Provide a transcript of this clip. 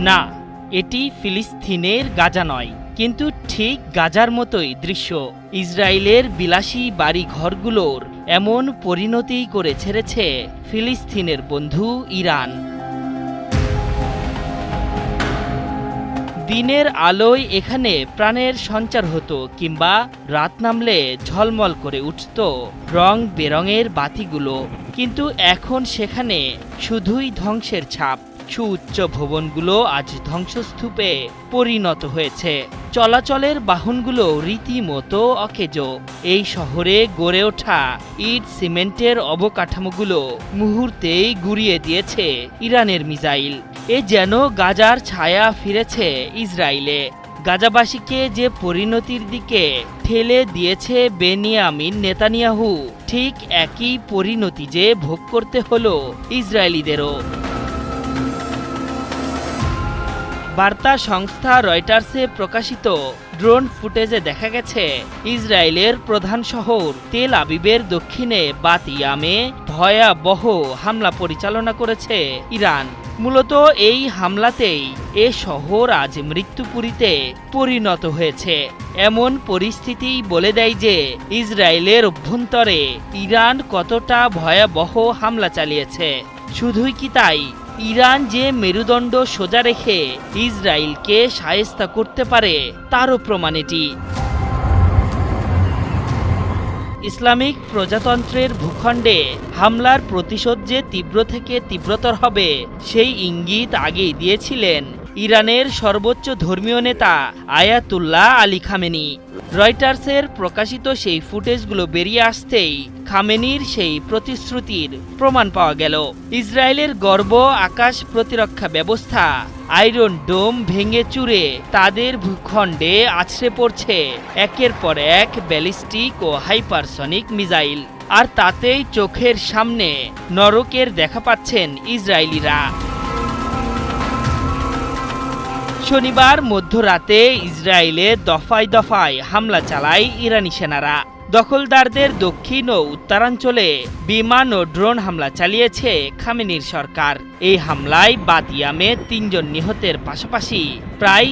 না, এটি ফিলিস্তিনের গাজা নয়, কিন্তু ঠিক গাজার মতোই দৃশ্য। ইসরায়েলের বিলাসী বাড়ি ঘরগুলোর এমন পরিণতি করে ছেড়েছে ফিলিস্তিনের বন্ধু ইরান। দিনের আলোয় এখানে প্রাণের সঞ্চার হতো, কিংবা রাত নামলে ঝলমল করে উঠত রং বেরঙের বাতিগুলো। কিন্তু এখন সেখানে শুধুই ধ্বংসের ছাপ। সুউচ্চ ভবনগুলো আজ ধ্বংসস্তূপে পরিণত হয়েছে। চলাচলের বাহনগুলো রীতিমতো অকেজো। এই শহরে গড়ে ওঠা ইট সিমেন্টের অবকাঠামোগুলো মুহূর্তেই গুঁড়িয়ে দিয়েছে ইরানের মিসাইল। এ যেন গাজার ছায়া ফিরেছে ইসরায়েলে। গাজাবাসীকে যে পরিণতির দিকে ঠেলে দিয়েছে বেনিয়ামিন নেতানিয়াহু, ঠিক একই পরিণতি যে ভোগ করতে হলো ইসরায়েলিদেরও। বার্তা সংস্থা রয়টার্সে প্রকাশিত ড্রোন ফুটেজে দেখা গেছে ইসরায়েলের প্রধান শহর তেল আবিবের দক্ষিণে বাতিয়ামে ভয়াবহ হামলা পরিচালনা করেছে ইরান। মূলত এই হামলাতেই এ শহর আজ মৃত্যুপুরীতে পরিণত হয়েছে। এমন পরিস্থিতি বলে দেয় যে ইসরায়েলের অভ্যন্তরে ইরান কতটা ভয়াবহ হামলা চালিয়েছে। শুধুই কি তাই, ইরান যে মেরুদণ্ড সোজা রেখে ইসরায়েলকে শায়েস্তা করতে পারে তারও প্রমাণ এটি। ইসলামিক প্রজাতন্ত্রের ভূখণ্ডে হামলার প্রতিশোধ যে তীব্র থেকে তীব্রতর হবে সেই ইঙ্গিত আগেই দিয়েছিলেন ইরানের সর্বোচ্চ ধর্মীয় নেতা আয়াতুল্লাহ আলী খামেনি। রয়টার্সের প্রকাশিত সেই ফুটেজগুলো বেরিয়ে আসতেই খামেনির সেই প্রতিশ্রুতির প্রমাণ পাওয়া গেল। ইসরায়েলের গর্ব আকাশ প্রতিরক্ষা ব্যবস্থা আয়রন ডোম ভেঙে চুরে তাদের ভূখণ্ডে আছড়ে পড়ছে একের পর এক ব্যালিস্টিক ও হাইপারসনিক মিসাইল। আর তাতেই চোখের সামনে নরকের দেখা পাচ্ছেন ইসরায়েলিরা। শনিবার মধ্যরাতে ইসরায়েলে দফায় দফায় হামলা চালায় ইরানি সেনারা। দখলদারদের দক্ষিণ ও উত্তরাঞ্চলে বিমান ও ড্রোন হামলা চালিয়েছে খামেনির সরকার। এই হামলায় বাতিয়ামে ৩ জন নিহতের পাশাপাশি প্রায়